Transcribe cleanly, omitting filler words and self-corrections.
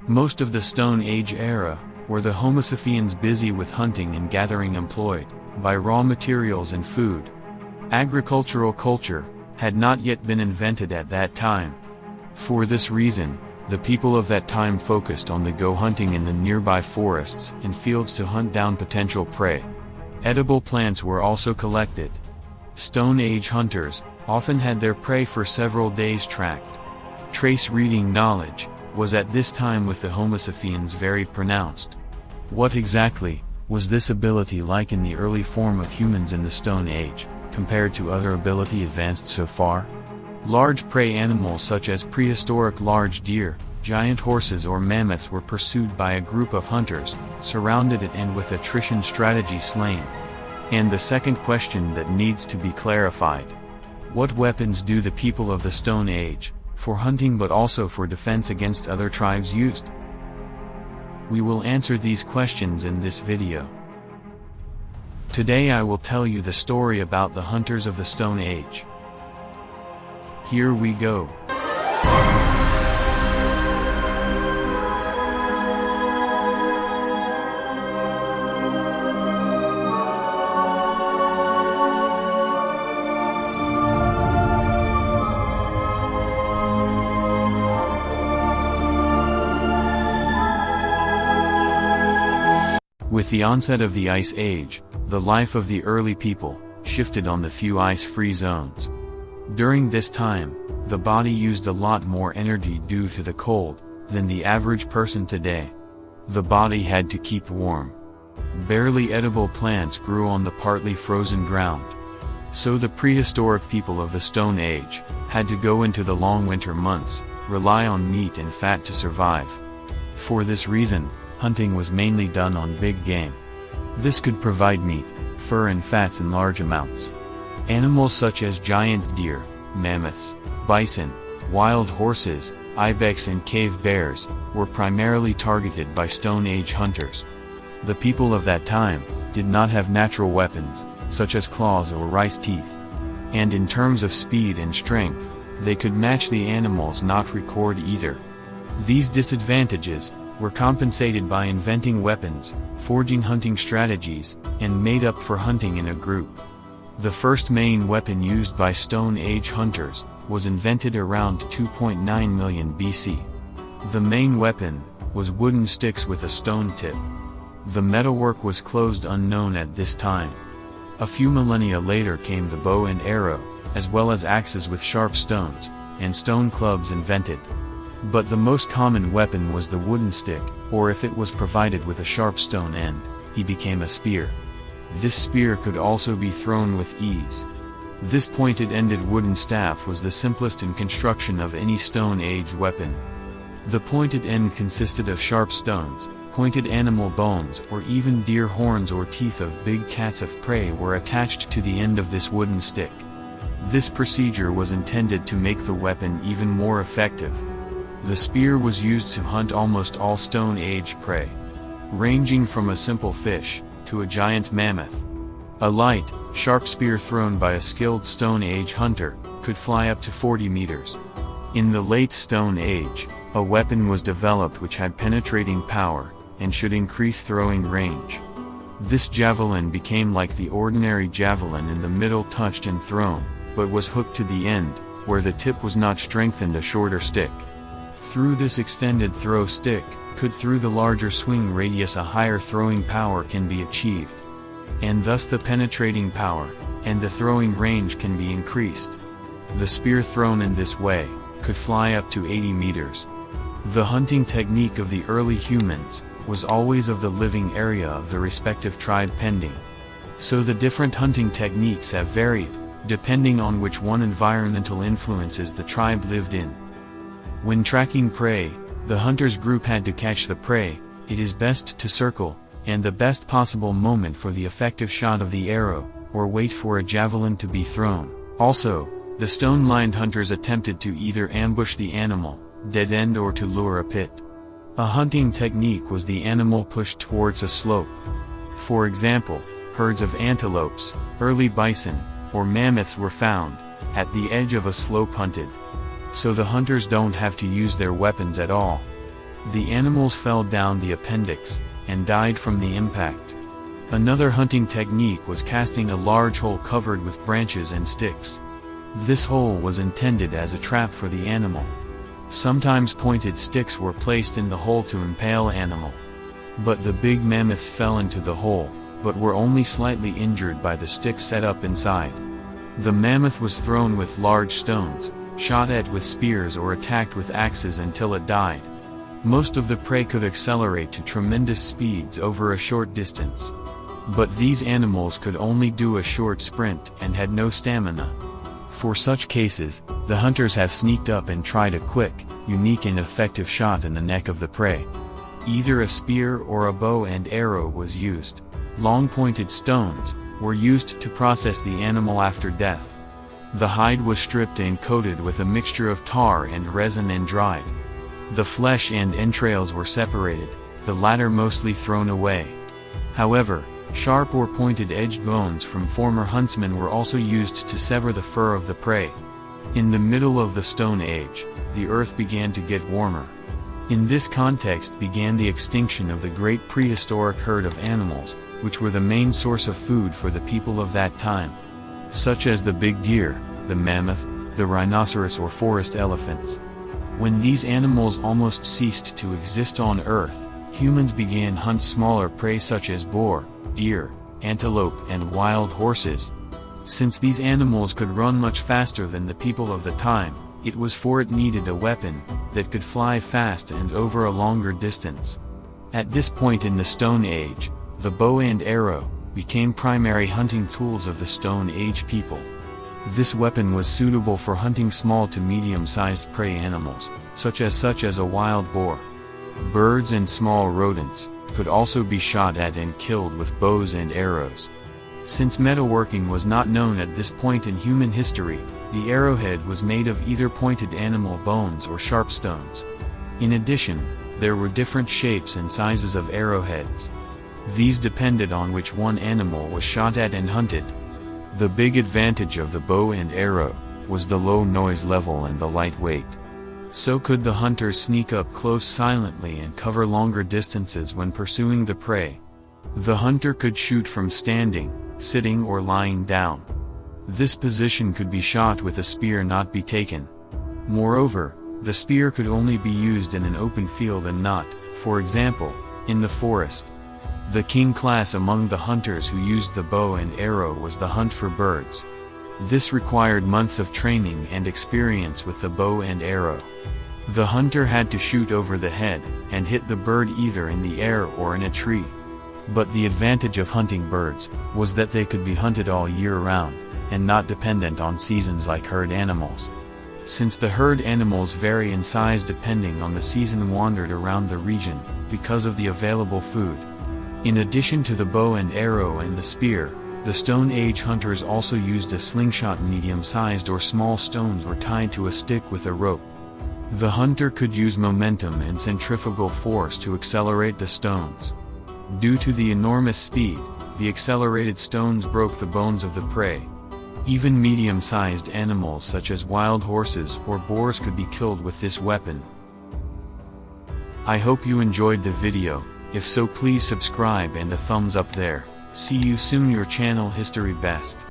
Most of the Stone Age era were the Homo sapiens busy with hunting and gathering employed by raw materials and food. Agricultural culture had not yet been invented at that time. For this reason, the people of that time focused on the go-hunting in the nearby forests and fields to hunt down potential prey. Edible plants were also collected. Stone Age hunters often had their prey for several days tracked. Trace reading knowledge was at this time with the Homo sapiens very pronounced. What exactly was this ability like in the early form of humans in the Stone Age, compared to other ability advanced so far? Large prey animals such as prehistoric large deer, giant horses or mammoths were pursued by a group of hunters, surrounded and with attrition strategy slain. And the second question that needs to be clarified: what weapons do the people of the Stone Age, for hunting but also for defense against other tribes, used? We will answer these questions in this video. Today I will tell you the story about the hunters of the Stone Age. Here we go. With the onset of the Ice Age, the life of the early people shifted on the few ice-free zones. During this time, the body used a lot more energy due to the cold than the average person today. The body had to keep warm. Barely edible plants grew on the partly frozen ground. So the prehistoric people of the Stone Age had to go into the long winter months, rely on meat and fat to survive. For this reason, hunting was mainly done on big game. This could provide meat, fur and fats in large amounts. Animals such as giant deer, mammoths, bison, wild horses, ibex and cave bears were primarily targeted by Stone Age hunters. The people of that time did not have natural weapons, such as claws or rice teeth. And in terms of speed and strength, they could match the animals, not record either. These disadvantages were compensated by inventing weapons, forging hunting strategies, and made up for hunting in a group. The first main weapon used by Stone Age hunters was invented around 2.9 million BC. The main weapon was wooden sticks with a stone tip. The metalwork was closed unknown at this time. A few millennia later came the bow and arrow, as well as axes with sharp stones, and stone clubs invented. But the most common weapon was the wooden stick, or if it was provided with a sharp stone end, he became a spear. This spear could also be thrown with ease. This pointed-ended wooden staff was the simplest in construction of any Stone Age weapon. The pointed end consisted of sharp stones, pointed animal bones, or even deer horns or teeth of big cats of prey were attached to the end of this wooden stick. This procedure was intended to make the weapon even more effective. The spear was used to hunt almost all Stone Age prey, ranging from a simple fish to a giant mammoth. A light, sharp spear thrown by a skilled Stone Age hunter could fly up to 40 meters. In the late Stone Age, a weapon was developed which had penetrating power and should increase throwing range. This javelin became like the ordinary javelin in the middle, touched and thrown, but was hooked to the end, where the tip was not strengthened, a shorter stick. Through this extended throw stick, through the larger swing radius, a higher throwing power can be achieved. And thus the penetrating power and the throwing range can be increased. The spear thrown in this way could fly up to 80 meters. The hunting technique of the early humans was always of the living area of the respective tribe pending. So the different hunting techniques have varied, depending on which one environmental influences the tribe lived in. When tracking prey, the hunter's group had to catch the prey. It is best to circle, and the best possible moment for the effective shot of the arrow, or wait for a javelin to be thrown. Also, the stone-lined hunters attempted to either ambush the animal, dead end, or to lure a pit. A hunting technique was the animal pushed towards a slope. For example, herds of antelopes, early bison, or mammoths were found at the edge of a slope hunted. So the hunters don't have to use their weapons at all. The animals fell down the appendix, and died from the impact. Another hunting technique was casting a large hole covered with branches and sticks. This hole was intended as a trap for the animal. Sometimes pointed sticks were placed in the hole to impale animal. But the big mammoths fell into the hole, but were only slightly injured by the sticks set up inside. The mammoth was thrown with large stones, shot at with spears or attacked with axes until it died. Most of the prey could accelerate to tremendous speeds over a short distance. But these animals could only do a short sprint and had no stamina. For such cases, the hunters have sneaked up and tried a quick, unique and effective shot in the neck of the prey. Either a spear or a bow and arrow was used. Long pointed stones were used to process the animal after death. The hide was stripped and coated with a mixture of tar and resin and dried. The flesh and entrails were separated, the latter mostly thrown away. However, sharp or pointed-edged bones from former huntsmen were also used to sever the fur of the prey. In the middle of the Stone Age, the earth began to get warmer. In this context began the extinction of the great prehistoric herd of animals, which were the main source of food for the people of that time, such as the big deer, the mammoth, the rhinoceros or forest elephants. When these animals almost ceased to exist on Earth, humans began hunt smaller prey such as boar, deer, antelope and wild horses. Since these animals could run much faster than the people of the time, it was for it needed a weapon that could fly fast and over a longer distance. At this point in the Stone Age, the bow and arrow became primary hunting tools of the Stone Age people. This weapon was suitable for hunting small to medium-sized prey animals, such as a wild boar. Birds and small rodents could also be shot at and killed with bows and arrows. Since metalworking was not known at this point in human history, the arrowhead was made of either pointed animal bones or sharp stones. In addition, there were different shapes and sizes of arrowheads. These depended on which one animal was shot at and hunted. The big advantage of the bow and arrow was the low noise level and the light weight. So could the hunters sneak up close silently and cover longer distances when pursuing the prey. The hunter could shoot from standing, sitting or lying down. This position could be shot with a spear not be taken. Moreover, the spear could only be used in an open field and not, for example, in the forest. The king class among the hunters who used the bow and arrow was the hunt for birds. This required months of training and experience with the bow and arrow. The hunter had to shoot over the head and hit the bird either in the air or in a tree. But the advantage of hunting birds was that they could be hunted all year round, and not dependent on seasons like herd animals. Since the herd animals vary in size depending on the season wandered around the region, because of the available food. In addition to the bow and arrow and the spear, the Stone Age hunters also used a slingshot. Medium-sized or small stones were tied to a stick with a rope. The hunter could use momentum and centrifugal force to accelerate the stones. Due to the enormous speed, the accelerated stones broke the bones of the prey. Even medium-sized animals such as wild horses or boars could be killed with this weapon. I hope you enjoyed the video. If so, please subscribe and a thumbs up there. See you soon. Your channel History Best.